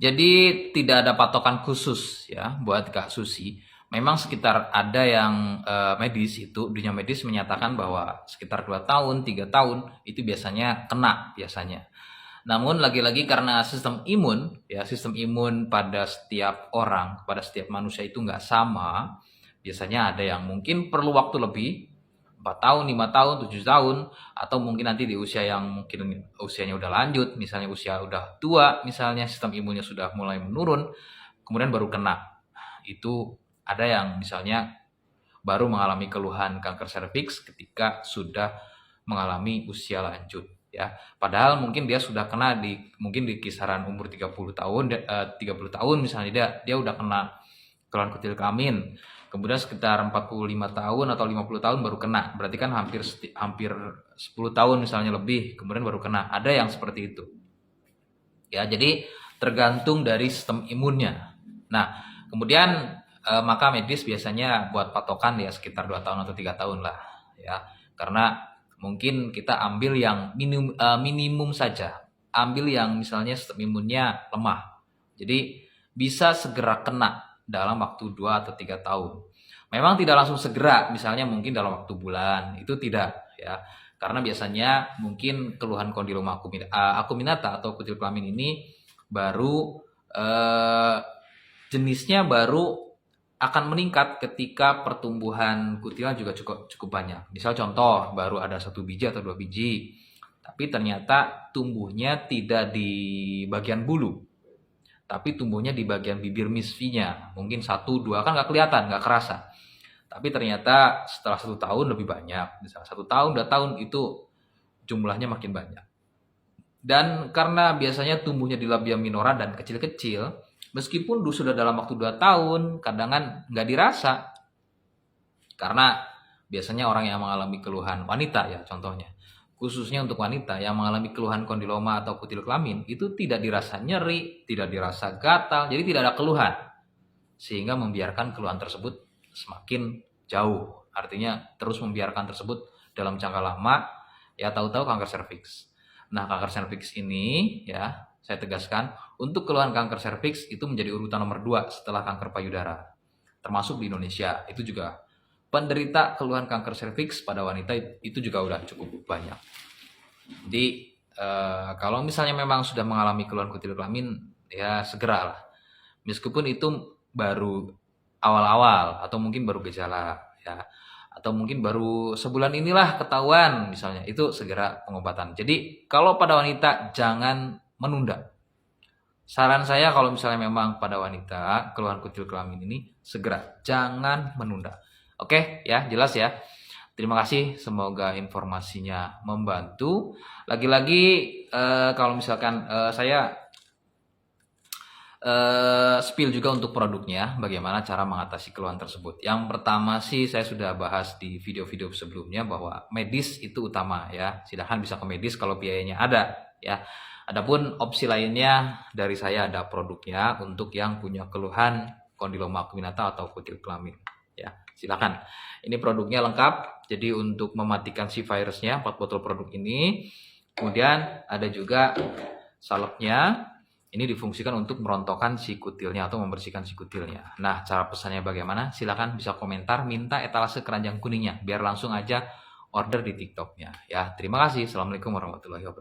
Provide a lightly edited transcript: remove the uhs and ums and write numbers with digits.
Jadi tidak ada patokan khusus ya buat Kak Susi. Memang sekitar ada yang medis itu, dunia medis menyatakan bahwa sekitar 2 tahun, 3 tahun itu biasanya kena biasanya. Namun lagi-lagi karena sistem imun pada setiap orang, pada setiap manusia itu nggak sama. Biasanya ada yang mungkin perlu waktu lebih, 4 tahun, 5 tahun, 7 tahun, atau mungkin nanti di usia yang mungkin usianya udah lanjut, misalnya usia udah tua, misalnya sistem imunnya sudah mulai menurun, kemudian baru kena. Itu ada yang misalnya baru mengalami keluhan kanker serviks ketika sudah mengalami usia lanjut ya. Padahal mungkin dia sudah kena mungkin di kisaran umur 30 tahun 30 tahun misalnya dia udah kena keluhan kutil kelamin. Kemudian sekitar 45 tahun atau 50 tahun baru kena. Berarti kan hampir 10 tahun misalnya lebih kemudian baru kena. Ada yang seperti itu. Ya, jadi tergantung dari sistem imunnya. Nah, kemudian maka medis biasanya buat patokan ya sekitar 2 tahun atau 3 tahun lah ya. Karena mungkin kita ambil yang minimum saja. Ambil yang misalnya sistem imunnya lemah. Jadi bisa segera kena dalam waktu 2 atau 3 tahun. Memang tidak langsung segera, misalnya mungkin dalam waktu bulan, itu tidak ya. Karena biasanya mungkin keluhan kondiloma acuminata atau kutil kelamin ini baru jenisnya baru akan meningkat ketika pertumbuhan kutilnya juga cukup banyak. Misal contoh, baru ada 1 biji atau 2 biji, tapi ternyata tumbuhnya tidak di bagian bulu, tapi tumbuhnya di bagian bibir misfinya. Mungkin 1, 2 kan nggak kelihatan, nggak kerasa. Tapi ternyata setelah 1 tahun lebih banyak. Misalnya 1 tahun, 2 tahun itu jumlahnya makin banyak. Dan karena biasanya tumbuhnya di labia minora dan kecil-kecil, meskipun sudah dalam waktu 2 tahun, kadang nggak dirasa. Karena biasanya orang yang mengalami keluhan wanita ya contohnya. Khususnya untuk wanita yang mengalami keluhan kondiloma atau kutil kelamin, itu tidak dirasa nyeri, tidak dirasa gatal, jadi tidak ada keluhan. Sehingga membiarkan keluhan tersebut semakin jauh. Artinya terus membiarkan tersebut dalam jangka lama, ya tahu-tahu kanker serviks. Nah, kanker serviks ini ya, saya tegaskan, untuk keluhan kanker serviks itu menjadi urutan nomor 2 setelah kanker payudara. Termasuk di Indonesia, itu juga penderita keluhan kanker serviks pada wanita itu juga udah cukup banyak. Jadi kalau misalnya memang sudah mengalami keluhan kutil kelamin, ya segeralah. Meskipun itu baru awal-awal atau mungkin baru gejala ya, atau mungkin baru sebulan inilah ketahuan misalnya, itu segera pengobatan. Jadi kalau pada wanita jangan menunda. Saran saya kalau misalnya memang pada wanita keluhan kutil kelamin ini segera, jangan menunda. Oke ya, jelas ya. Terima kasih, semoga informasinya membantu. Lagi-lagi kalau misalkan saya spill juga untuk produknya, bagaimana cara mengatasi keluhan tersebut. Yang pertama sih saya sudah bahas di video-video sebelumnya bahwa medis itu utama ya. Silahkan bisa ke medis kalau biayanya ada ya. Adapun opsi lainnya dari saya ada produknya untuk yang punya keluhan kondiloma acuminata atau kutil kelamin ya. Silakan. Ini produknya lengkap. Jadi untuk mematikan si virusnya 4 botol produk ini. Kemudian ada juga salepnya. Ini difungsikan untuk merontokkan si kutilnya atau membersihkan si kutilnya. Nah, cara pesannya bagaimana? Silakan bisa komentar, minta etalase keranjang kuningnya, biar langsung aja order di TikToknya. Ya, terima kasih. Assalamualaikum warahmatullahi wabarakatuh.